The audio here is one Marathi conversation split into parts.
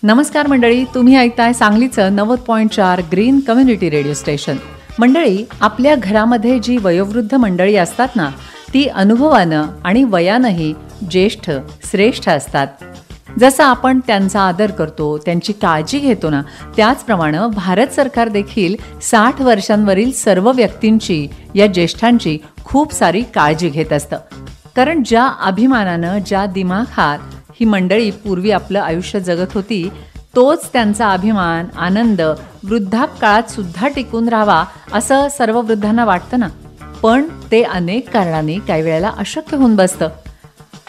नमस्कार मंडळी, तुम्ही ऐकताय सांगलीचं 90.4 ग्रीन कम्युनिटी रेडिओ स्टेशन. मंडळी, आपल्या घरामध्ये जी वयोवृद्ध मंडळी असतात ना, ती अनुभवानं आणि वयानंही ज्येष्ठ श्रेष्ठ असतात. जसं आपण त्यांचा आदर करतो, त्यांची काळजी घेतो ना, त्याचप्रमाणे भारत सरकार देखील 60 वर्षांवरील सर्व व्यक्तींची, या ज्येष्ठांची खूप सारी काळजी घेत असतं. कारण ज्या अभिमानानं, ज्या दिमाखात ही मंडळी पूर्वी आपलं आयुष्य जगत होती, तोच त्यांचा अभिमान, आनंद वृद्धापकाळात सुद्धा टिकून राहावा असं सर्व वृद्धांना वाटतं ना. पण ते अनेक कारणांनी काही वेळेला अशक्य होऊन बसतं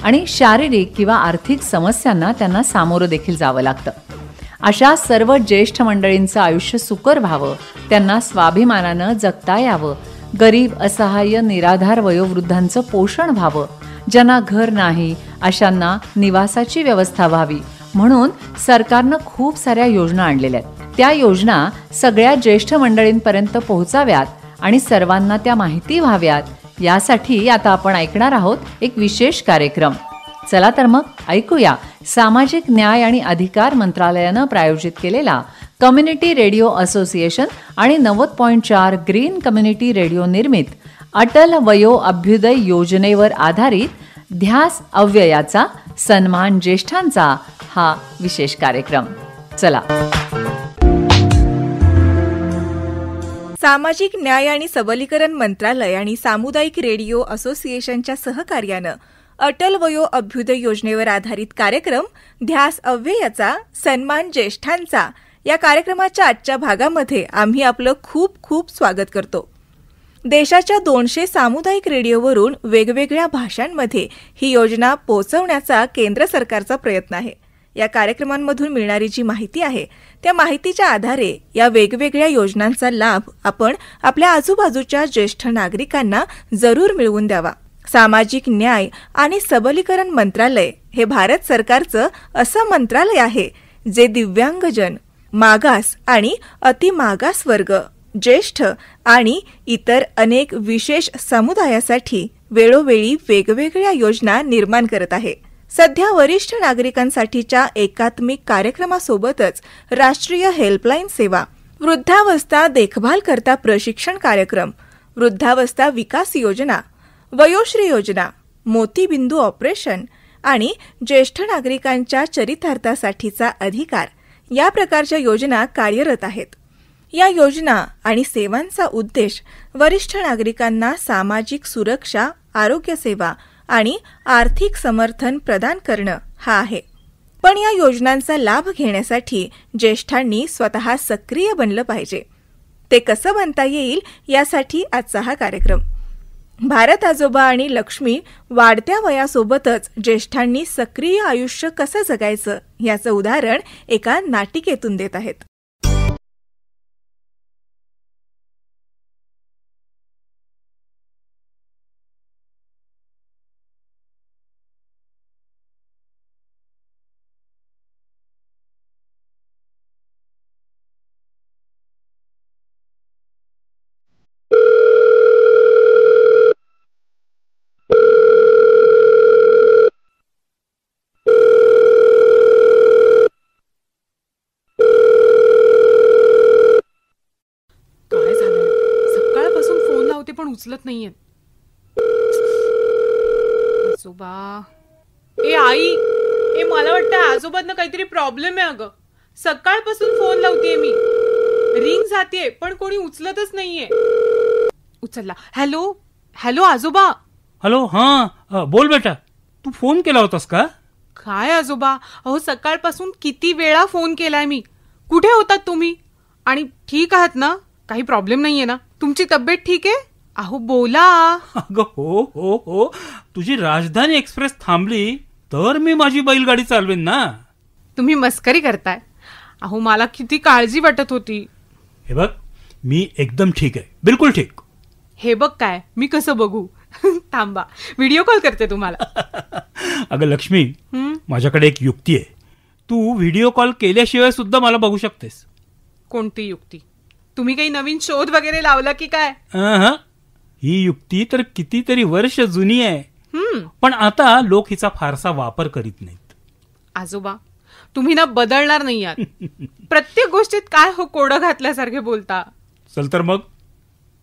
आणि शारीरिक किंवा आर्थिक समस्यांना त्यांना सामोरं देखील जावं लागतं. अशा सर्व ज्येष्ठ मंडळींचं आयुष्य सुकर व्हावं, त्यांना स्वाभिमानानं जगता यावं, गरीब, असहाय्य, निराधार वयोवृद्धांचं पोषण व्हावं, ज्यांना घर नाही अशांना निवासाची व्यवस्था व्हावी, म्हणून सरकारनं खूप साऱ्या योजना आणलेल्या आहेत. त्या योजना सगळ्या ज्येष्ठ मंडळींपर्यंत पोहोचाव्यात आणि सर्वांना त्या माहिती व्हाव्यात, यासाठी आता आपण ऐकणार आहोत एक विशेष कार्यक्रम. चला तर मग ऐकूया सामाजिक न्याय आणि अधिकार मंत्रालयानं प्रायोजित केलेला कम्युनिटी रेडिओ असोसिएशन आणि 90.4 ग्रीन कम्युनिटी रेडिओ निर्मित अटल वयो अभ्युदय योजनेवर आधारित ध्यास अव्ययाचा सन्मान ज्येष्ठांचा हा विशेष कार्यक्रम. चला. सामाजिक न्याय आणि सबलीकरण मंत्रालय आणि सामुदायिक रेडिओ असोसिएशनच्या सहकार्यानं अटल वयो अभ्युदय योजनेवर आधारित कार्यक्रम ध्यास अव्ययाचा सन्मान ज्येष्ठांचा या कार्यक्रमाच्या आजच्या भागामध्ये आम्ही आपलं खूप खूप स्वागत करतो. देशाच्या 200 सामुदायिक रेडिओवरून वेगवेगळ्या भाषांमध्ये ही योजना पोहोचवण्याचा केंद्र सरकारचा प्रयत्न आहे. या कार्यक्रमांमधून मिळणारी जी माहिती आहे, त्या माहितीच्या आधारे या वेगवेगळ्या योजनांचा लाभ आपण आपल्या आजूबाजूच्या ज्येष्ठ नागरिकांना जरूर मिळवून द्यावा. सामाजिक न्याय आणि सबलीकरण मंत्रालय हे भारत सरकारचं असं मंत्रालय आहे जे दिव्यांगजन, मागास आणि अतिमागास वर्ग, ज्येष्ठ आणि इतर अनेक विशेष समुदायासाठी वेळोवेळी वेगवेगळ्या योजना निर्माण करत आहे. सध्या वरिष्ठ नागरिकांसाठीच्या एकात्मिक कार्यक्रमासोबतच राष्ट्रीय हेल्पलाईन सेवा, वृद्धावस्था देखभाल करता प्रशिक्षण कार्यक्रम, वृद्धावस्था विकास योजना, वयोश्री योजना, मोतीबिंदू ऑपरेशन आणि ज्येष्ठ नागरिकांच्या चरितार्थासाठीचा अधिकार या प्रकारच्या योजना कार्यरत आहेत. या योजना आणि सेवांचा उद्देश वरिष्ठ नागरिकांना सामाजिक सुरक्षा, आरोग्य सेवा आणि आर्थिक समर्थन प्रदान करणं हा आहे. पण या योजनांचा लाभ घेण्यासाठी ज्येष्ठांनी स्वतः सक्रिय बनलं पाहिजे. ते कसं बनता येईल यासाठी आजचा हा कार्यक्रम. भारत आजोबा आणि लक्ष्मी वाढत्या वयासोबतच ज्येष्ठांनी सक्रिय आयुष्य कसं जगायचं याचं उदाहरण एका नाटिकेतून देत आहेत. पण उचलत नाहीये. आजोबा, आई, मला वाटतं आजोबांना काहीतरी प्रॉब्लेम आहे. अगं, सकाळपासून फोन लावतेय मी, रिंग जातेय पण कोणी उचलतच नाहीये. उचलला. हॅलो हॅलो आजोबा. हॅलो. हा बोल बेटा, तू फोन केला होतास का? काय आजोबा, अहो सकाळपासून किती वेळा फोन केलाय मी. कुठे होतात तुम्ही? आणि ठीक आहात ना? काही प्रॉब्लेम नाहीये ना? तुमची तब्येत ठीक आहे? अहो बोला. अगं हो हो हो, तुझी राजधानी एक्सप्रेस थांबली तर मी माझी बैलगाडी चालवेन ना. तुम्ही मस्करी करताय. अहो मला किती काळजी वाटत होती. हे बघ, मी एकदम ठीक आहे, बिलकुल ठीक. हे बघ काय, मी कसं बघू? थांबा, व्हिडिओ कॉल करते तुम्हाला. अगं लक्ष्मी, माझ्याकडे एक युक्ती आहे. तू व्हिडिओ कॉल केल्याशिवाय सुद्धा मला बघू शकतेस. कोणती युक्ती? तुम्ही काही नवीन शोध वगैरे लावला की काय? ही युक्ती तर कितीतरी वर्ष जुनी आहे, पण आता लोक हिचा फारसा वापर करीत नाहीत. आजोबा, तुम्ही ना बदलणार नाही आहात. प्रत्येक गोष्टीत काय हो कोडं घातल्यासारखे बोलता. चल तर मग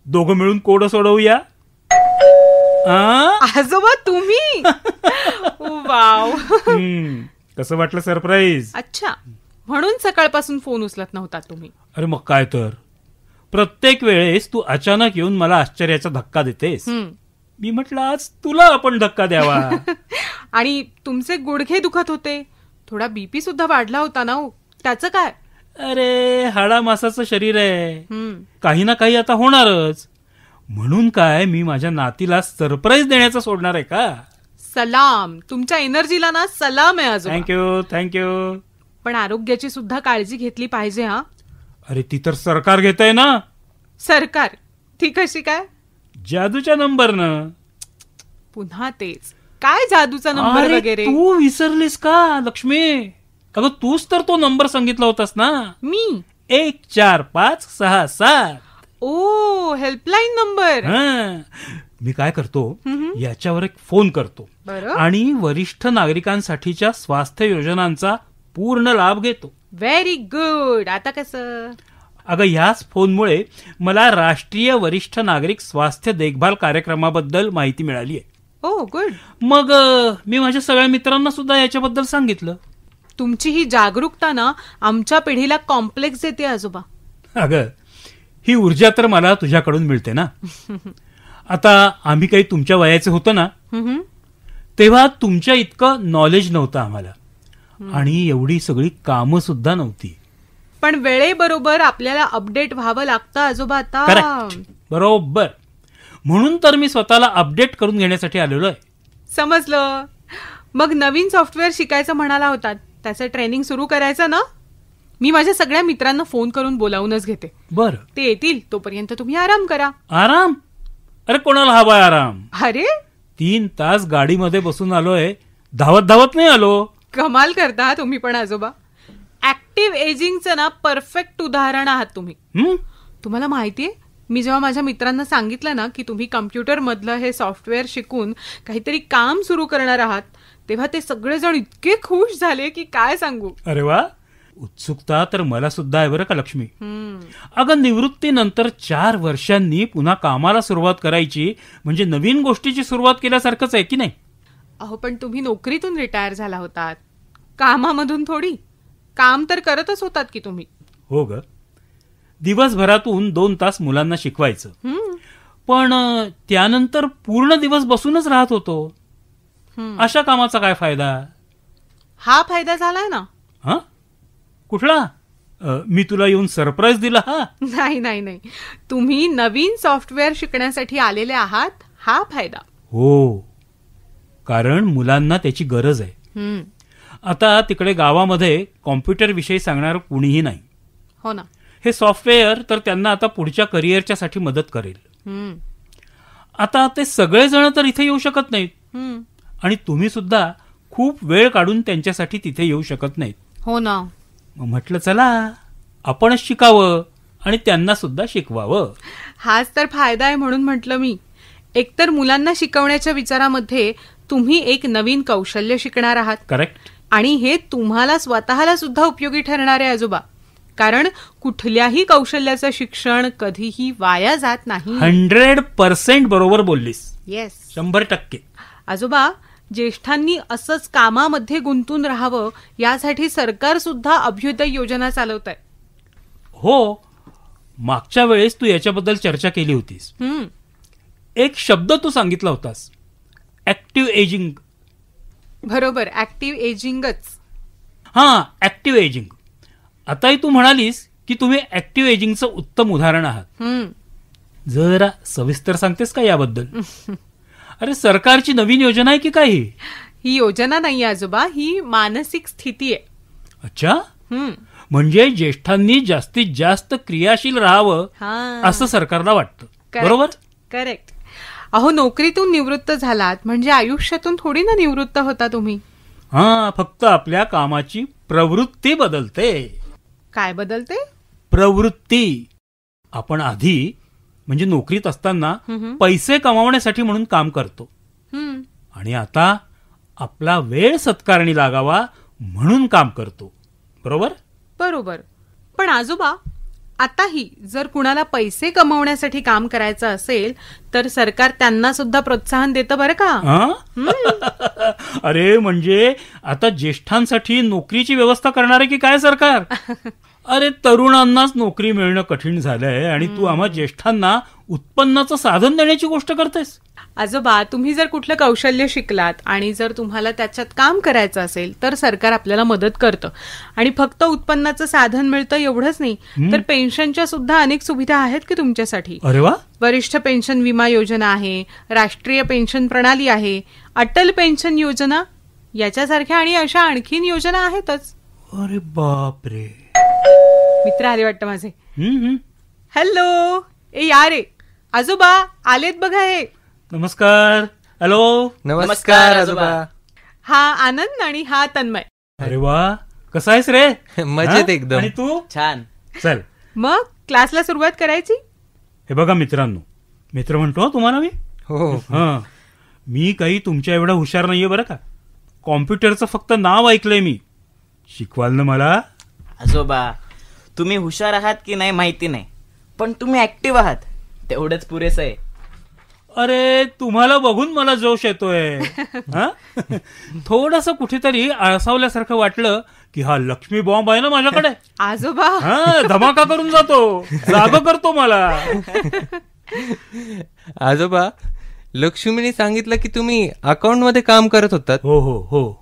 दोघं मिळून कोड सोडवूया. आजोबा तुम्ही वाव. कसं वाटलं सरप्राईज? अच्छा, म्हणून सकाळपासून फोन उचलत नव्हता तुम्ही. अरे मग काय तर, प्रत्येक वेळेस तू अचानक येऊन मला आश्चर्याचा धक्का देतेस. मी म्हटलं आज तुला आपण धक्का द्यावा. आणि तुमचे गुडघे दुखत होते, थोडा बीपी सुद्धा वाढला होता ना. त्याचं काय? अरे हाडा मासाचं शरीर आहे, काही ना काही आता होणारच. म्हणून काय मी माझ्या नातीला सरप्राईज देण्याचं सोडणार आहे का? सलाम, तुमच्या एनर्जीला ना सलाम आहे आजोबा. थँक्यू. पण आरोग्याची सुद्धा काळजी घेतली पाहिजे. हा, अरे ती तर सरकार घेतंय ना. सरकार? ती कशी काय? जादूच्या नंबरनं. पुन्हा तेच, काय जादूचा नंबर अरे वगैरे? तू विसरलीस का लक्ष्मी? अगं तूच तर तो नंबर सांगितला होतास ना. मी 14567. ओ, हेल्पलाईन नंबर. मी काय करतो, याच्यावर एक फोन करतो बरं. आणि वरिष्ठ नागरिकांसाठीच्या स्वास्थ्य योजनांचा पूर्ण लाभ घेतो. Very good. आता कसं? अगं याच फोनमुळे मला राष्ट्रीय वरिष्ठ नागरिक स्वास्थ्य देखभाल कार्यक्रमाबद्दल माहिती मिळाली आहे. ओ गुड. मग मी माझ्या सगळ्या मित्रांना सुद्धा याच्याबद्दल सांगितलं. तुमची ही जागरूकता ना आमच्या पिढीला कॉम्प्लेक्स देते आजोबा. अगं ही ऊर्जा तर मला तुझ्याकडून मिळते ना. आता आम्ही काही तुमच्या वयाचे होतो ना, तेव्हा तुमच्या इतकं नॉलेज नव्हतं आम्हाला, आणि एवढी सगळी कामं सुद्धा नव्हती. पण वेळेबरोबर आपल्याला अपडेट व्हावं लागतं आजोबा आता. करेक्ट, बरोबर. म्हणून तर मी स्वतःला अपडेट करून घेण्यासाठी आलेलो आहे. समजलं. मग नवीन सॉफ्टवेअर शिकायचं म्हणाला होतात, त्याचं ट्रेनिंग सुरू करायचं ना. मी माझ्या सगळ्या मित्रांना फोन करून बोलावूनच घेते. बरं, ते येतील तोपर्यंत तुम्ही आराम करा. आराम? अरे कोणाला हवाय आराम? अरे 3 तास गाडीमध्ये बसून आलोय, धावत नाही आलो. कमाल करता तुम्ही पण आजोबा. ऍक्टिव्ह एजिंगचं ना परफेक्ट उदाहरण आहात तुम्ही. तुम्हाला माहितीये, मी जेव्हा माझ्या मित्रांना सांगितलं ना की तुम्ही कम्प्युटर मधलं हे सॉफ्टवेअर शिकून काहीतरी काम सुरू करणार आहात, तेव्हा ते सगळेजण इतके खुश झाले की काय सांगू. अरे वा, उत्सुकता तर मला सुद्धा आहे बरं का लक्ष्मी. अगं निवृत्तीनंतर 4 वर्षांनी पुन्हा कामाला सुरुवात करायची म्हणजे नवीन गोष्टीची सुरुवात केल्यासारखंच आहे की नाही? अहो पण तुम्ही नोकरीतून रिटायर झाला होतात, कामामधून थोडी. काम तर करतच होतात की तुम्ही. हो ग, दिवसभरातून 2 तास मुलांना शिकवायचं, पण त्यानंतर पूर्ण दिवस बसूनच राहत होतो. अशा कामाचा काय फायदा? हा फायदा झालाय ना. हा, कुठला? मी तुला येऊन सरप्राईज दिला? हा नाही, तुम्ही नवीन सॉफ्टवेअर शिकण्यासाठी आलेले आहात, हा फायदा. हो, कारण मुलांना त्याची गरज आहे. आता तिकडे गावामध्ये कॉम्प्युटर विषयी सांगणार कुणीही नाही. हो ना. हे सॉफ्टवेअर तर त्यांना आता पुढच्या करिअरच्या साठी मदत करेल. आता ते सगळेजण तर इथे येऊ शकत नाहीत, आणि तुम्ही सुद्धा खूप वेळ काढून त्यांच्यासाठी तिथे येऊ शकत नाहीत. हो ना. म्हटलं चला आपणच शिकावं आणि त्यांना सुद्धा शिकवावं. हाच तर फायदा आहे म्हणून म्हटलं मी. एकतर मुलांना शिकवण्याच्या विचारामध्ये तुम्ही एक नवीन कौशल्य शिकणार आहात. करेक्ट. आणि हे तुम्हाला स्वतःला सुद्धा उपयोगी ठरणार आहे आजोबा. कारण कुठल्याही कौशल्याचं शिक्षण कधीही वाया जात नाही. 100% बरोबर बोललीस. येस, 100%. आजोबा, ज्येष्ठांनी असंच कामामध्ये गुंतून राहावं यासाठी सरकार सुद्धा अभ्युदय योजना चालवत आहे. हो, मागच्या वेळेस तू याच्याबद्दल चर्चा केली होतीस. एक शब्द तू सांगितला होतास, ऍक्टिव्ह एजिंग. बरोबर, ऍक्टिव्ह एजिंगच. हा, ऍक्टिव्ह एजिंग. आताही तू म्हणालीस की तुम्ही ऍक्टिव्ह एजिंगचं उत्तम उदाहरण आहात. जरा सविस्तर सांगतेस का याबद्दल? अरे सरकारची नवीन योजना आहे की काही? ही योजना नाही आजोबा, ही मानसिक स्थिती आहे. अच्छा, म्हणजे ज्येष्ठांनी जास्तीत जास्त क्रियाशील राहावं असं सरकारला वाटतं. बरोबर? करेक्ट. अहो, नोकरीतून निवृत्त झालात म्हणजे आयुष्यातून थोडी ना निवृत्त होता तुम्ही. हा, फक्त आपल्या कामाची प्रवृत्ती बदलते. काय बदलते? प्रवृत्ती. आपण आधी म्हणजे नोकरीत असताना पैसे कमावण्यासाठी म्हणून काम करतो, आणि आता आपला वेळ सत्कारणी लागावा म्हणून काम करतो. बरोबर? बरोबर. पण आजोबा, आताही जर कुणाला पैसे कमवण्यासाठी काम करायचं असेल तर सरकार त्यांना सुद्धा प्रोत्साहन देतं बरं का. अरे म्हणजे आता ज्येष्ठांसाठी नोकरीची व्यवस्था करणार आहे की काय सरकार? अरे तरुणांनाच नोकरी मिळणं कठीण झालंय आणि तू आम्हा ज्येष्ठांना उत्पन्नाचं साधन देण्याची गोष्ट करतेस. आजोबा, तुम्ही जर कुठलं कौशल्य शिकलात आणि जर तुम्हाला त्याच्यात काम करायचं असेल तर सरकार आपल्याला मदत करतं. आणि फक्त उत्पन्नाचं साधन मिळतं एवढंच नाही, तर पेन्शनच्या सुद्धा अनेक सुविधा आहेत की तुमच्यासाठी. अरे वा. वरिष्ठ पेन्शन विमा योजना आहे, राष्ट्रीय पेन्शन प्रणाली आहे, अटल पेन्शन योजना याच्यासारख्या आणि अशा आणखीन योजना आहेतच. अरे बापरे. मित्र आले वाटतं माझे. हॅलो. ए या रे आजोबा, आलेत बघा हे. नमस्कार. हॅलो. नमस्कार आजोबा. हा आनंद आणि हा तन्मय. अरे वा, कसा आहेस रे? मजेत एकदम. आणि तू? छान. चल मग क्लासला सुरुवात करायची. हे बघा मित्रांनो, मित्र म्हणतो तुम्हाला मी. हो. मी काही तुमच्या एवढा हुशार नाहीये बरं का. कॉम्प्युटरचं फक्त नाव ऐकलंय मी. शिकवाल ना मला? आजोबा, तुम्ही हुशार आहात की नाही माहिती नाही, पण तुम्ही ऍक्टिव्ह आहात तेवढंच पुरेसं आहे. अरे तुम्हाला बघून मला जोश येतोय. थोडस कुठेतरी आळसावल्यासारखं वाटलं की हा लक्ष्मी बॉम्ब आहे ना माझ्याकडे. आजोबा धमाका करून जातो, जाग करतो मला. आजोबा, लक्ष्मीने सांगितलं की तुम्ही अकाउंट मध्ये काम करत होतात. हो हो हो.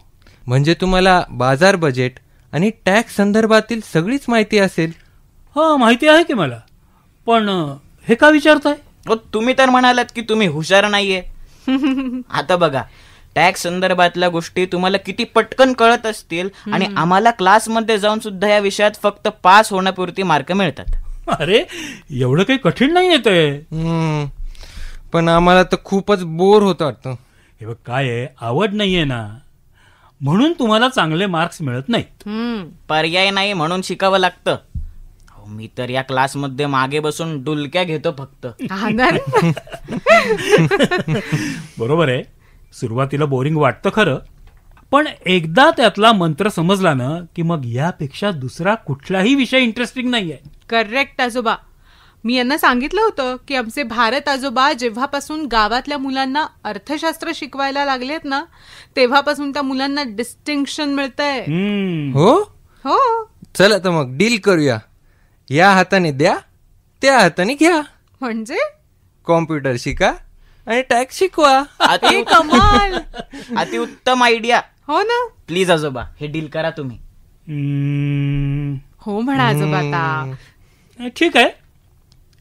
म्हणजे तुम्हाला बाजार बजेट आणि टॅक्स संदर्भातील सगळीच माहिती असेल. हा, माहिती आहे की मला. पण हे का विचारताय? तुम्ही तर म्हणालात की तुम्ही हुशार नाहीये. आता बघा, टॅक्स संदर्भातल्या गोष्टी तुम्हाला किती पटकन कळत असतील आणि आम्हाला क्लासमध्ये जाऊन सुद्धा या विषयात फक्त पास होण्यापुरती मार्क मिळतात. अरे एवढं काही कठीण नाही येतंय. पण आम्हाला तर खूपच बोर होत वाटतं. हे बघ काय आहे, आवड नाहीये ना, म्हणून तुम्हाला चांगले मार्क्स मिळत नाहीत. पर्याय नाही म्हणून शिकावं लागतं. मी तर या क्लासमध्ये मागे बसून डुलक्या घेतो फक्त. बरोबर आहे, सुरुवातीला बोरिंग वाटतं खरं, पण एकदा त्यातला मंत्र समजला ना की मग यापेक्षा दुसरा कुठलाही विषय इंटरेस्टिंग नाहीये. करेक्ट आजोबा. मी यांना सांगितलं होतं की आमचे भारत आजोबा जेव्हापासून गावातल्या मुलांना अर्थशास्त्र शिकवायला लागलेत ना, तेव्हापासून त्या मुलांना डिस्टिंक्शन मिळतंय. हो हो. चला तर मग डील करूया. या हाताने द्या, त्या हाताने घ्या. म्हणजे कॉम्प्युटर शिका आणि टॅक्स शिकवा. कमाल. अतिउत्तम आयडिया. हो ना. प्लीज आजोबा, हे डील करा तुम्ही. हो म्हणा आजोबा. आता ठीक आहे,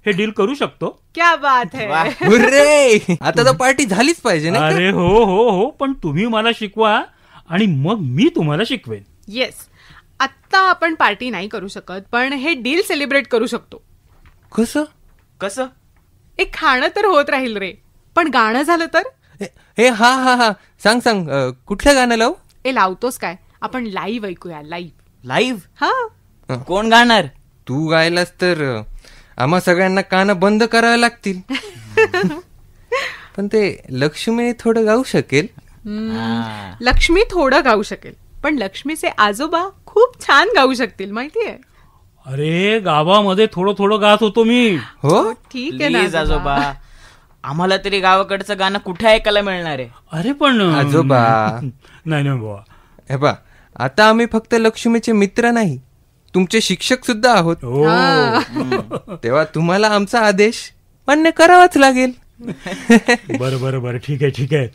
हे डील करू शकतो. क्या बात है. हुर्रे, आता तर पार्टी झालीच पाहिजे ना. अरे हो हो हो, पण तुम्ही मला शिकवा आणि मग मी तुम्हाला शिकवेन. येस. आत्ता आपण पार्टी नाही करू शकत, पण हे डील सेलिब्रेट करू शकतो. कसं कसं? एक खाणं तर होत राहील रे, पण गाणं झालं तर? हे हा हा हा सांग सांग, कुठलं गाणं लावू? लावतोस काय? आपण लाईव्ह ऐकूया. लाईव्ह? हा. कोण गाणार? तू गायलास तर आम्हा सगळ्यांना कानं बंद करावे लागतील. पण ते लक्ष्मी थोडं गाऊ शकेल. लक्ष्मी थोडं गाऊ शकेल, पण लक्ष्मीचे आजोबा खूप छान गाऊ शकतील माहितीये. अरे गावामध्ये थोडं थोडं गात होतो मी. हो ठीक आहे प्लीज ना आजोबा, आम्हाला तरी गावाकडचं गाणं कुठे ऐकायला मिळणार आहे? अरे पण आजोबा. नाही नाही बाबा. हे बा, आता आम्ही फक्त लक्ष्मीचे मित्र नाही, तुमचे शिक्षक सुद्धा आहोत. तेव्हा तुम्हाला आमचा आदेश मान्य करावाच लागेल. बरं बरं बरं, ठीक आहे ठीक आहे.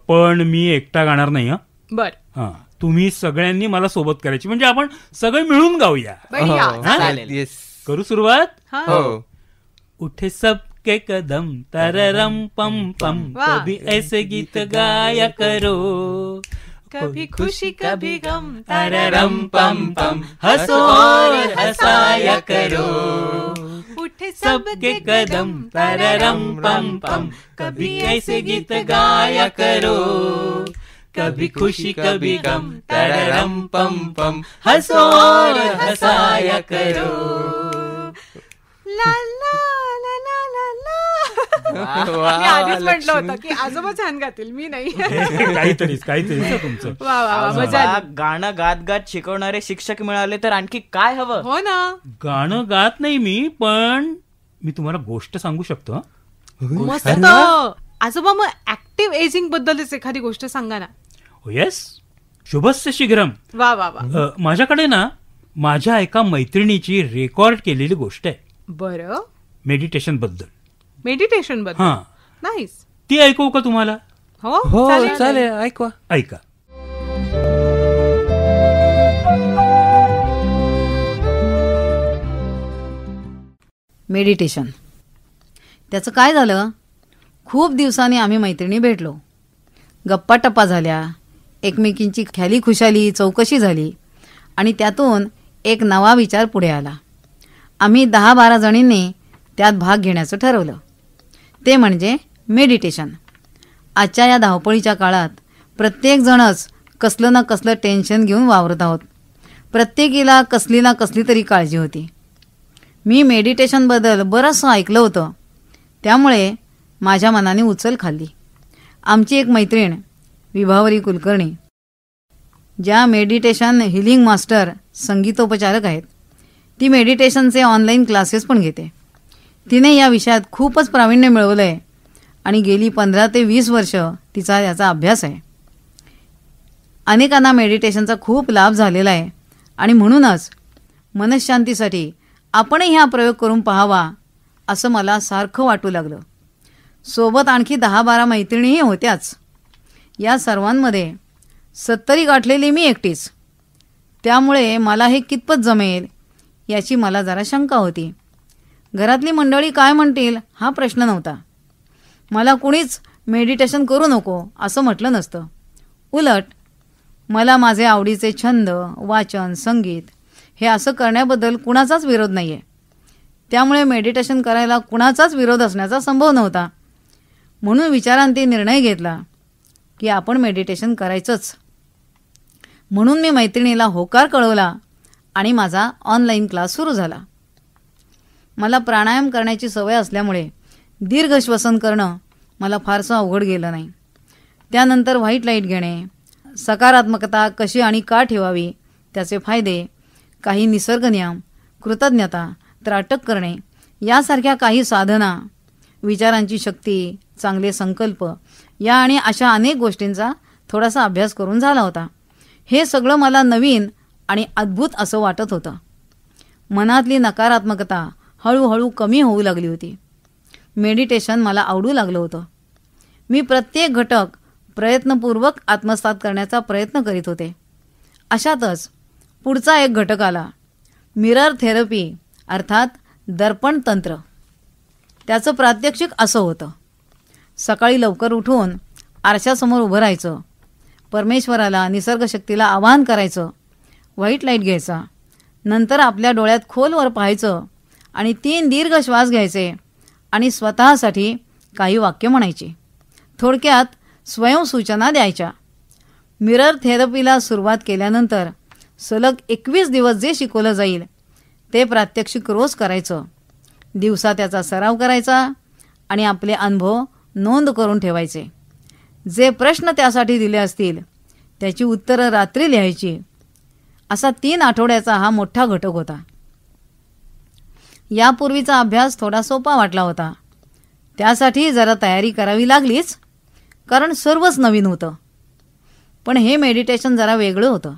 पण मी एकटा गाणार नाही. बर. तुम्ही सगळ्यांनी मला सोबत करायची, म्हणजे आपण सगळे मिळून गाऊया. चालेल. करू सुरुवात. हो. उठे सबके कदम तररम पम पम, कभी ऐसे गीत गाया करो, कभी खुशी कभी गम, तररम पम पम, हंसो और हंसाया करो. उठे सबके कदम तररम पम पम, कभी ऐसे गीत गाया करो, कभी खुशी कभी गम, तररम पम पम, हंसो और हंसाया करो. ला ला ला ला ला ला. मी आधीच म्हटलं होतं की आजोबा छान गातील, मी नाही. काहीतरीच तुमचं. वा वा वा, मजा आजोबा आली. गाणं गात गात शिकवणारे शिक्षक मिळाले तर आणखी काय हवं. हो ना. गाणं गात नाही मी, पण मी तुम्हाला गोष्ट सांगू शकतो. मस्त. आजोबा मग ऍक्टिव्ह एजिंग बद्दलच एखादी गोष्ट सांगा ना. येस, शुभस्य शीघ्रम. वा वा वा. माझ्याकडे ना माझ्या एका मैत्रिणीची रेकॉर्ड केलेली गोष्ट आहे बरं. मेडिटेशन बद्दल. मेडिटेशन बद्दल. हा, नाईस. ती ऐकवू का तुम्हाला? हो हो चालेल. चालेल, ऐकवा. ऐका. मेडिटेशन. त्याचं काय झालं, खूप दिवसांनी आम्ही मैत्रिणी भेटलो, गप्पा टप्पा झाल्या, एकमेकींची ख्याली खुशाली चौकशी झाली आणि त्यातून एक नवा विचार पुढे आला. आम्ही 10-12 जणींनी त्यात भाग घेण्याचं ठरवलं, ते म्हणजे मेडिटेशन. आजच्या या धावपळीच्या काळात प्रत्येकजणच कसलं ना कसलं टेन्शन घेऊन वावरत आहोत. प्रत्येकीला कसली ना कसली तरी काळजी होती. मी मेडिटेशनबद्दल बरंचसं ऐकलं होतं, त्यामुळे माझ्या मनाने उचल खाल्ली. आमची एक मैत्रीण विभावरी कुलकर्णी, ज्या मेडिटेशन हिलिंग मास्टर संगीतोपचारक आहेत, ती मेडिटेशनचे ऑनलाईन क्लासेस पण घेते. तिने या विषयात खूपच प्रावीण्य मिळवलं आहे आणि गेली 15 ते 20 वर्ष तिचा याचा अभ्यास आहे. अनेकांना मेडिटेशनचा खूप लाभ झालेला आहे आणि म्हणूनच मनःशांतीसाठी आपणही हा प्रयोग करून पाहावा असं मला सारखं वाटू लागलं. सोबत आणखी 10-12 मैत्रिणीही होत्याच. या सर्वांमध्ये 70 गाठलेली मी एकटीच. त्यामुळे मला हे कितपत जमेल याची मला जरा शंका होती. घरातली मंडळी काय म्हणतील हा प्रश्न नव्हता. मला कुणीच मेडिटेशन करू नको असं म्हटलं नसतं. उलट मला माझे आवडीचे छंद, वाचन, संगीत हे असं करण्याबद्दल कुणाचाच विरोध नाही आहे. त्यामुळे मेडिटेशन करायला कुणाचाच विरोध असण्याचा संभव नव्हता. म्हणून विचारांती निर्णय घेतला की आपण मेडिटेशन करायचंच. म्हणून मी मैत्रिणीला होकार कळवला आणि माझा ऑनलाईन क्लास सुरू झाला. मला प्राणायाम करण्याची सवय असल्यामुळे दीर्घ श्वसन करणं मला फारसं अवघड गेलं नाही. त्यानंतर व्हाईट लाईट घेणे, सकारात्मकता कशी आणि का ठेवावी, त्याचे फायदे, काही निसर्ग नियम, कृतज्ञता, त्राटक करणे यासारख्या काही साधना, विचारांची शक्ती, चांगले संकल्प या आणि अशा अनेक गोष्टींचा थोडासा अभ्यास करून झाला होता. हे सगळं मला नवीन आणि अद्भुत असं वाटत होतं. मनातली नकारात्मकता हळूहळू कमी होऊ लागली होती. मेडिटेशन मला आवडू लागलं होतं. मी प्रत्येक घटक प्रयत्नपूर्वक आत्मसात करण्याचा प्रयत्न करीत होते. अशातच पुढचा एक घटक आला, मिरर थेरपी अर्थात दर्पण तंत्र. त्याचं प्रात्यक्षिक असं होतं. सकाळी लवकर उठून आरशासमोर उभं राहायचं, परमेश्वराला, निसर्गशक्तीला आवाहन करायचं, व्हाईट लाईट घ्यायचा, नंतर आपल्या डोळ्यात खोलवर पाहायचं आणि 3 दीर्घ श्वास घ्यायचे आणि स्वतःसाठी काही वाक्य म्हणायची. थोडक्यात स्वयंसूचना द्यायच्या. मिरर थेरपीला सुरुवात केल्यानंतर सलग 21 दिवस जे शिकवलं जाईल ते प्रात्यक्षिक रोज करायचं. दिवसा त्याचा सराव करायचा आणि आपले अनुभव नोंद करून ठेवायचे. जे प्रश्न त्यासाठी दिले असतील त्याची उत्तरं रात्री लिहायची. असा 3 आठवड्याचा हा मोठा घटक होता. यापूर्वीचा अभ्यास थोडा सोपा वाटला होता. त्यासाठी जरा तयारी करावी लागलीच, कारण सर्वच नवीन होतं. पण हे मेडिटेशन जरा वेगळं होतं.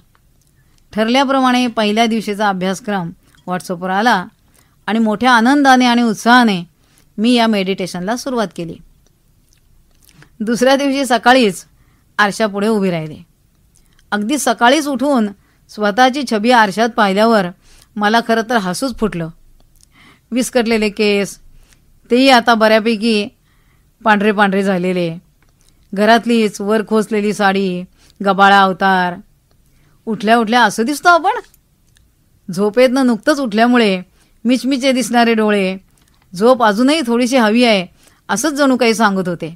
ठरल्याप्रमाणे पहिल्या दिवशीचा अभ्यासक्रम व्हॉट्सअपवर आला आणि मोठ्या आनंदाने आणि उत्साहाने मी या मेडिटेशनला सुरुवात केली. दुसऱ्या दिवशी सकाळीच आरशापुढे उभी राहिले. अगदी सकाळीच उठून स्वतःची छबी आरशात पाहिल्यावर मला खरं तर हसूच फुटलं. विस्कटलेले केस, तेही आता बऱ्यापैकी पांढरे पांढरे झालेले, घरातलीच वर खोचलेली साडी, गबाळा अवतार. उठल्या उठल्या असं दिसतो आपण. झोपेतनं नुकतंच उठल्यामुळे मिचमिचे दिसणारे डोळे, झोप अजूनही थोडीशी हवी आहे असंच जणू काही सांगत होते.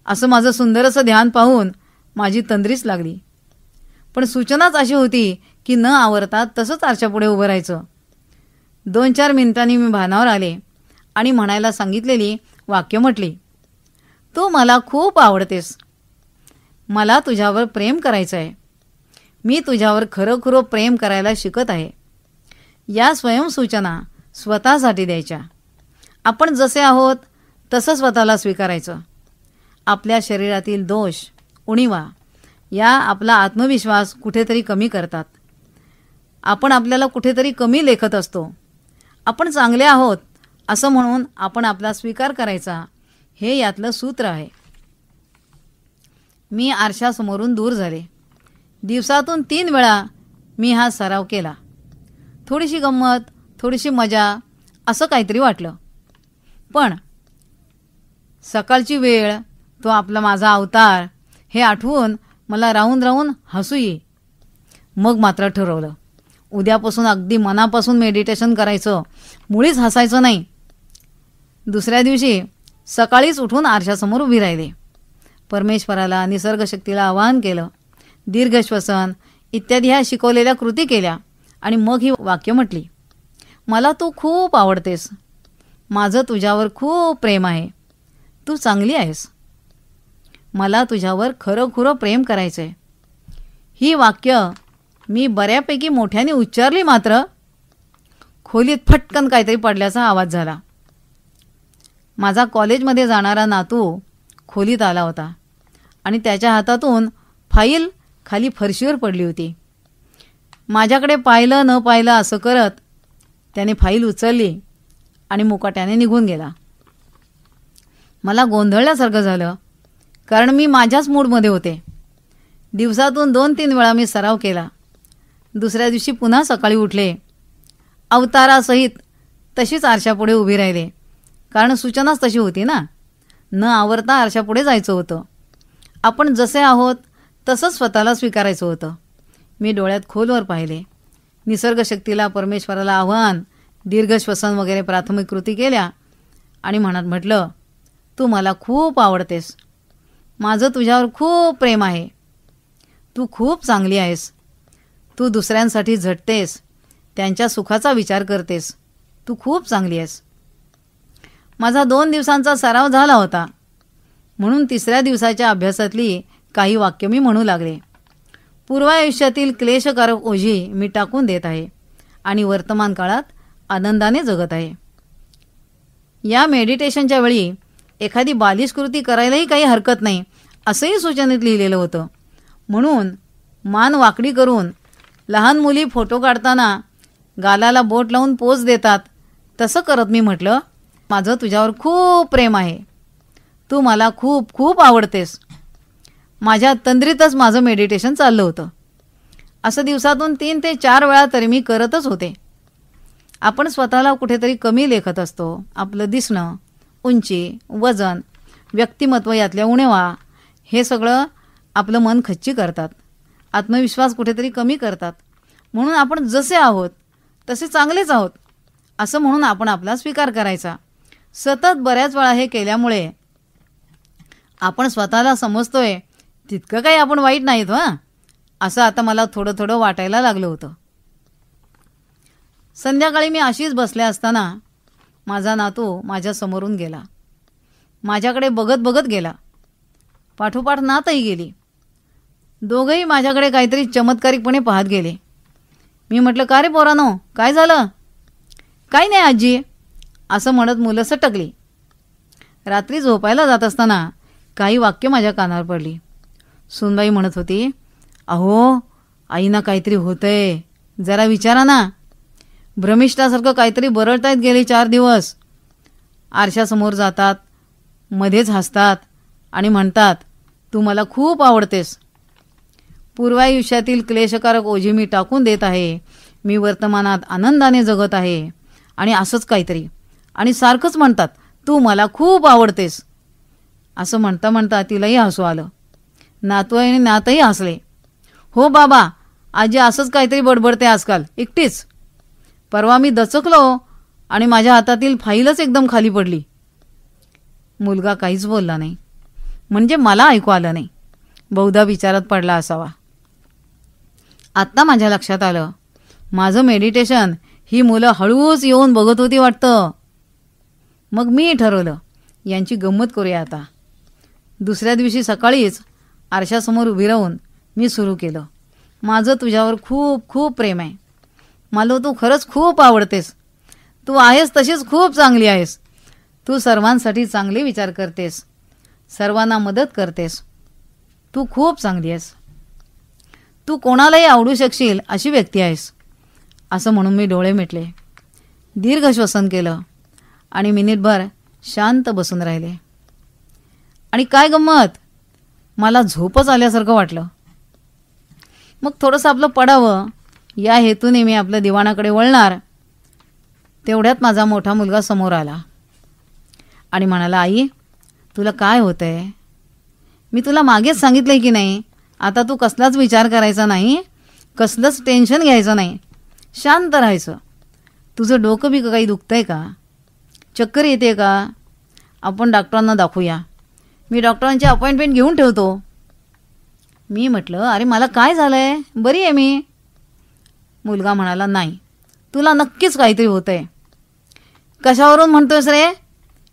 असं माझं सुंदर असं ध्यान पाहून माझी तंद्रीच लागली. पण सूचनाच अशी होती की न आवरता तसंच आरशापुढे उभं राहायचं. 2-4 मिनिटांनी मी भानावर आले आणि म्हणायला सांगितलेली वाक्य म्हटली. तू मला खूप आवडतेस. मला तुझ्यावर प्रेम करायचं आहे. मी तुझ्यावर खरोखर प्रेम करायला शिकत आहे. या स्वयंसूचना स्वतःसाठी द्यायच्या. आपण जसे आहोत तसं स्वतःला स्वीकारायचं. आपल्या शरीरातील दोष, उणीवा या आपला आत्मविश्वास कुठेतरी कमी करतात. आपण आपल्याला कुठेतरी कमी लेखत असतो. आपण चांगले आहोत असं म्हणून आपण आपला स्वीकार करायचा, हे यातलं सूत्र आहे. मी आरशासमोरून दूर झाले. दिवसातून 3 वेळा मी हा सराव केला. थोडीशी गंमत, थोडीशी मजा असं काहीतरी वाटलं. पण सकाळची वेळ, तो आपला माझा अवतार हे आठवून मला राहून राहून हसू ये. मग मात्र ठरवलं, उद्यापासून अगदी मनापासून मेडिटेशन करायचं, मुळीच हसायचं नाही. दुसऱ्या दिवशी सकाळीच उठून आरशासमोर उभी राहिले. परमेश्वराला, निसर्गशक्तीला आवाहन केलं. दीर्घ श्वसन इत्यादी ह्या शिकवलेल्या कृती केल्या आणि मग ही वाक्य म्हटली. मला तू खूप आवडतेस. माझं तुझ्यावर खूप प्रेम आहे. तू चांगली आहेस. मला तुझ्यावर खरोखर प्रेम करायचं आहे. ही वाक्य मी बऱ्यापैकी मोठ्याने उच्चारली, मात्र खोलीत फटकन काहीतरी पडल्याचा आवाज झाला. माझा कॉलेजमध्ये जाणारा नातू खोलीत आला होता आणि त्याच्या हातातून फाईल खाली फरशीवर पडली होती. माझ्याकडे पाहिलं न पाहिलं असं करत त्याने फाईल उचलली आणि मुकाट्याने निघून गेला. मला गोंधळल्यासारखं झालं, कारण मी माझ्याच मूडमध्ये होते. दिवसातून 2-3 वेळा मी सराव केला. दुसऱ्या दिवशी पुन्हा सकाळी उठले. अवतारासहित तशीच आरशापुढे उभी राहिले, कारण सूचनाच तशी होती ना. न आवरता आरशापुढे जायचं होतं. आपण जसे आहोत तसंच स्वतःला स्वीकारायचं होतं. मी डोळ्यात खोलवर पाहिले. निसर्गशक्तीला, परमेश्वराला आव्हान, दीर्घ श्वसन वगैरे प्राथमिक कृती केल्या आणि मनात म्हटलं, तू मला खूप आवडतेस. माझं तुझ्यावर खूप प्रेम आहे. तू खूप चांगली आहेस. तू दुसऱ्यांसाठी झटतेस, त्यांच्या सुखाचा विचार करतेस. तू खूप चांगली आहेस. माझा 2 दिवसांचा सराव झाला होता, म्हणून 3ऱ्या दिवसाच्या अभ्यासातली काही वाक्य मी म्हणू लागले. पूर्वायुष्यातील क्लेशकारक ओझी मी टाकून देत आहे आणि वर्तमान काळात आनंदाने जगत आहे. या मेडिटेशनच्या वेळी एखादी बालिश कृती करायलाही काही हरकत नाही असंही सूचनेत लिहिलेलं होतं. म्हणून मान वाकडी करून लहान मुली फोटो काढताना गालाला बोट लावून पोज देतात तसं करत मी म्हटलं, माझं तुझ्यावर खूप प्रेम आहे. तू मला खूप खूप आवडतेस. माझ्या तंद्रीतच माझं मेडिटेशन चाललं होतं. असं दिवसातून 3 ते 4 वेळा तरी मी करतच होते. आपण स्वतःला कुठेतरी कमी लेखत असतो. आपलं दिसणं, उंची, वजन, व्यक्तिमत्व यातल्या उणेवा हे सगळं आपलं मन खच्ची करतात. आत्मविश्वास कुठेतरी कमी करतात. म्हणून आपण जसे आहोत तसे चांगलेच आहोत असं म्हणून आपण आपला स्वीकार करायचा. सतत बऱ्याच वेळा हे केल्यामुळे आपण स्वतःला समजतोय तितकं काही आपण वाईट नाहीत हां, असं आता मला थोडं थोडं वाटायला लागलं होतं. संध्याकाळी मी अशीच बसल्या असताना माझा नातू माझ्या समोरून गेला. माझ्याकडे बघत बघत गेला. पाठोपाठ नातही गेली. दोघंही माझ्याकडे काहीतरी चमत्कारिकपणे पाहत गेले. मी म्हटलं, का रे पोरानो, काय झालं? काही नाही आजी, असं म्हणत मुलं सटकली. रात्री झोपायला जात असताना काही वाक्य माझ्या कानावर पडली. सूनबाई म्हणत होती, अहो आईना काहीतरी होतंय, जरा विचारा ना. भ्रमिष्ठासारखं काहीतरी बरळतायत गेले 4 दिवस. आरशासमोर जातात, मध्येच हसतात आणि म्हणतात, तू मला खूप आवडतेस. पूर्वायुष्यातील क्लेशकारक ओझी मी टाकून देत आहे. मी वर्तमानात आनंदाने जगत आहे आणि असंच काहीतरी. आणि सारखंच म्हणतात, तू मला खूप आवडतेस. असं म्हणता म्हणता तिलाही हसू आलं. नातू आणि नातही हसले. हो बाबा, आजी असंच काहीतरी बडबडते आजकाल एकटीच. परवा मी दचकलो आणि माझ्या हातातील फाईलच एकदम खाली पडली. मुलगा काहीच बोलला नाही, म्हणजे मला ऐकू आलं नाही. बहुधा विचारात पडला असावा. आत्ता माझ्या लक्षात आलं, माझं मेडिटेशन ही मुलं हळूच येऊन बघत होती वाटतं. मग मी ठरवलं, यांची गंमत करूया आता. दुसऱ्या दिवशी सकाळीच आरशासमोर उभी राहून मी सुरू केलं. माझं तुझ्यावर खूप खूप प्रेम आहे. मला तू खरंच खूप आवडतेस. तू आहेस तशीच खूप चांगली आहेस. तू सर्वांसाठी चांगले विचार करतेस, सर्वांना मदत करतेस. तू खूप चांगली आहेस. तू कोणालाही आवडू शकशील अशी व्यक्ती आहेस. असं म्हणून मी डोळे मिटले, दीर्घ श्वसन केलं आणि मिनिटभर शांत बसून राहिले. आणि काय गंमत, मला झोपच आल्यासारखं वाटलं. मग थोडंसं आपलं पडावं या हेतूने मी आपल्या दिवाणाकडे वळणार, तेवढ्यात माझा मोठा मुलगा समोर आला आणि म्हणाला, आई तुला काय होतंय? मी तुला मागेच सांगितलंय की नाही, आता तू कसलाच विचार करायचा नाही, कसलंच टेन्शन घ्यायचं नाही, शांत राहायचं. तुझं डोकं बी काही दुखतंय का? चक्कर येते का? आपण डॉक्टरांना दाखवूया. मी डॉक्टरांची अपॉइंटमेंट घेऊन ठेवतो. मी म्हटलं, अरे मला काय झालं आहे, बरी आहे मी. मुलगा म्हणाला, नाही तुला नक्कीच काहीतरी होतं आहे. कशावरून म्हणतोयस रे?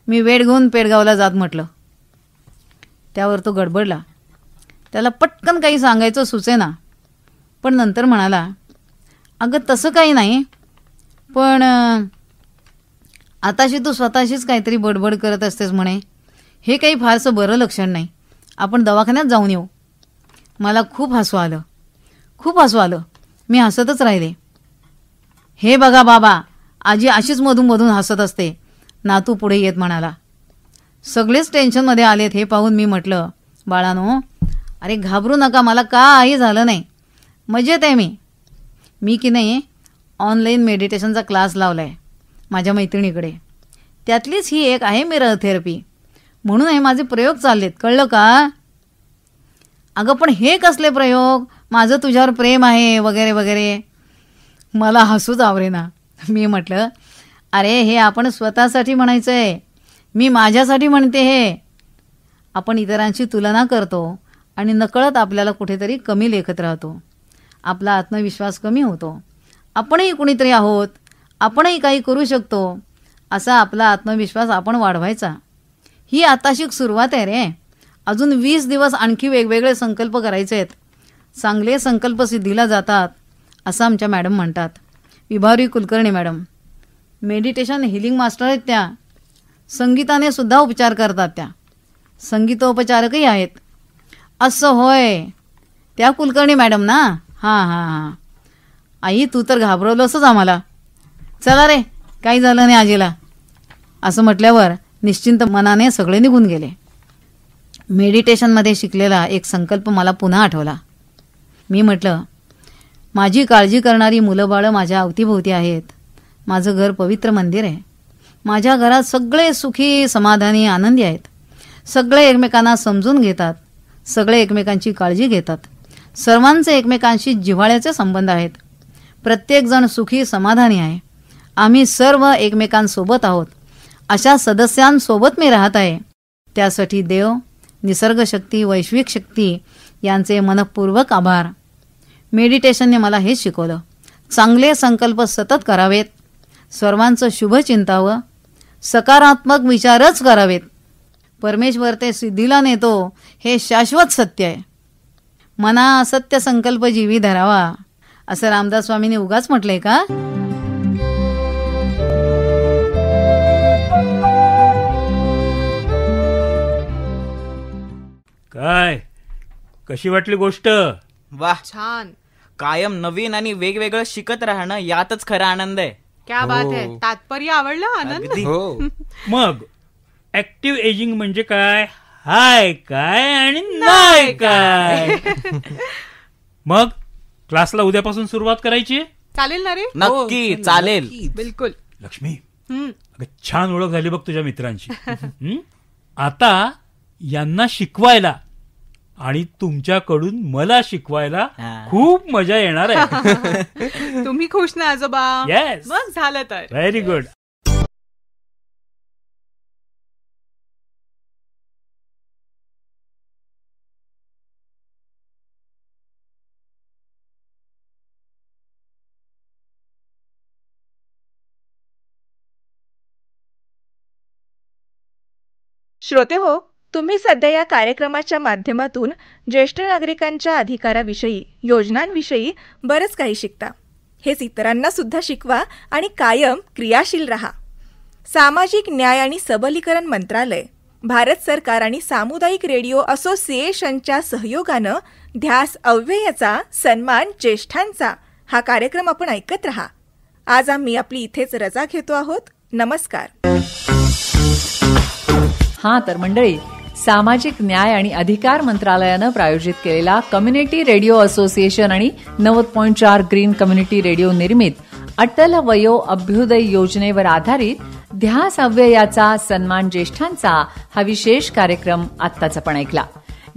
मी वेळ घेऊन पेडगावला जात म्हटलं. त्यावर तो गडबडला. त्याला पटकन काही सांगायचं सुचेना, पण नंतर म्हणाला, अगं तसं काही नाही, पण आताशी तू स्वतःशीच काहीतरी बडबड करत असतेस म्हणे, हे काही फारसं बरं लक्षण नाही. आपण दवाखान्यात जाऊन येऊ. मला खूप हसू आलं, खूप हसू आलं. मी हसतच राहिले. हे बघा बाबा, आजी अशीच मधून हसत असते. नातू पुढे येत म्हणाला. सगळेच टेन्शनमध्ये आलेत हे पाहून मी म्हटलं, बाळानो अरे घाबरू नका, मला काही झालं नाही, मजेत आहे मी की नाही ऑनलाईन मेडिटेशनचा क्लास लावला आहे माझ्या मैत्रिणीकडे. त्यातलीच ही एक आहे मिरर थेरपी, म्हणून हे माझे प्रयोग चाललेत, कळलं का? अगं पण हे कसले प्रयोग, माझं तुझ्यावर प्रेम आहे वगैरे वगैरे. मला हसूच आवरेना. मी म्हटलं, अरे हे आपण स्वतःसाठी म्हणायचं आहे, मी माझ्यासाठी म्हणते. हे आपण इतरांची तुलना करतो आणि नकळत आपल्याला कुठेतरी कमी लेखत राहतो. आपला आत्मविश्वास कमी होतो. आपणही कुणीतरी आहोत, आपणही काही करू शकतो, असा आपला आत्मविश्वास आपण वाढवायचा. ही आताशी सुरुवात आहे रे. अजून 20 दिवस आणखी वेगवेगळे संकल्प करायचे आहेत. चांगले संकल्प सिद्धीला जातात असं आमच्या मॅडम म्हणतात. Vibhavari Kulkarni madam meditation healing master आहेत. त्या संगीताने सुद्धा उपचार करतात. त्या संगीतोपचारकही आहेत. असं होय, त्या कुलकर्णी मॅडम ना. हां. आई तू तर घाबरवलंसच आम्हाला. चला रे, काही झालं नाही आजीला, असं म्हटल्यावर निश्चिंत मनाने सगळे निघून गेले. मेडिटेशनमध्ये शिकलेला एक संकल्प मला पुन्हा आठवला. मी म्हटलं, माझी काळजी करणारी मुलं बाळं माझ्या अवतीभोवती आहेत. माझं घर पवित्र मंदिर आहे. माझ्या घरात सगळे सुखी, समाधानी, आनंदी आहेत. सगळे एकमेकांना समजून घेतात, सगळे एकमेकांची काळजी घेतात. सर्वांचे एकमेकांशी जिव्हाळ्याचे संबंध आहेत. प्रत्येकजण सुखी, समाधानी आहे. आम्ही सर्व एकमेकांसोबत आहोत. अशा सदस्यांसोबत मी राहत आहे. त्यासाठी देव, निसर्गशक्ती, वैश्विक शक्ती यांचे मनपूर्वक आभार. मेडिटेशनने मला हेच शिकवलं. चांगले संकल्प सतत करावेत, सर्वांचं शुभ चिंतावं, सकारात्मक विचारच करावेत. परमेश्वर ते सिद्धीला नेतो हे शाश्वत सत्य आहे. मना सत्य संकल्प जीवी धरावा, असं रामदास स्वामींनी उगाच म्हटलंय का? काय, कशी वाटली गोष्ट? वाह, छान. कायम नवीन आणि वेगवेगळं शिकत राहणं यातच खरा आनंद आहे. क्या बात आहे. तात्पर्य आवडलं आनंद. अगदी. हो. मग ऍक्टिव्ह एजिंग म्हणजे काय, हाय काय आणि नाही काय? मग क्लासला उद्यापासून सुरुवात करायची? चालेल ना रे? नक्की चालेल. बिलकुल. लक्ष्मी, हम्म. अगं छान ओळख झाली बघ तुझ्या मित्रांची. आता यांना शिकवायला आणि तुमच्याकडून मला शिकवायला खूप मजा येणार आहे. तुम्ही खुश ना आजोबा? Yes. मग झालं तर. Very good. श्रोते हो, तुम्ही सध्या या कार्यक्रमाच्या माध्यमातून ज्येष्ठ नागरिकांच्या अधिकाराविषयी, योजनांविषयी बरंच काही शिकता. हेच इतरांना सुद्धा शिकवा आणि कायम क्रियाशील रहा. सामाजिक न्याय आणि सबलीकरण मंत्रालय, भारत सरकार आणि सामुदायिक रेडिओ असोसिएशनच्या सहयोगानं ध्यास अव्ययाचा सन्मान ज्येष्ठांचा हा कार्यक्रम आपण ऐकत रहा. आज आम्ही आपली इथेच रजा घेतो आहोत. नमस्कार. हां तर मंडळी, सामाजिक न्याय आणि अधिकार मंत्रालयानं प्रायोजित केलेला कम्युनिटी रेडिओ असोसिएशन आणि 90.4 ग्रीन कम्युनिटी रेडिओ निर्मित अटल वयो अभ्युदय योजनेवर आधारित ध्यास अव्ययाचा सन्मान ज्येष्ठांचा हा विशेष कार्यक्रम आत्ताच आपण ऐकला.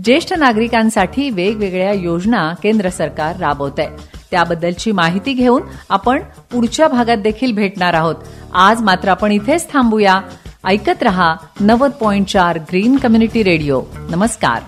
ज्येष्ठ नागरिकांसाठी वेगवेगळ्या योजना केंद्र सरकार राबवतंय. त्याबद्दलची माहिती घेऊन आपण पुढच्या भागात देखील भेटणार आहोत. आज मात्र आपण इथेच थांबूया. ऐकत रहा 90.4 ग्रीन कम्युनिटी रेडिओ. नमस्कार.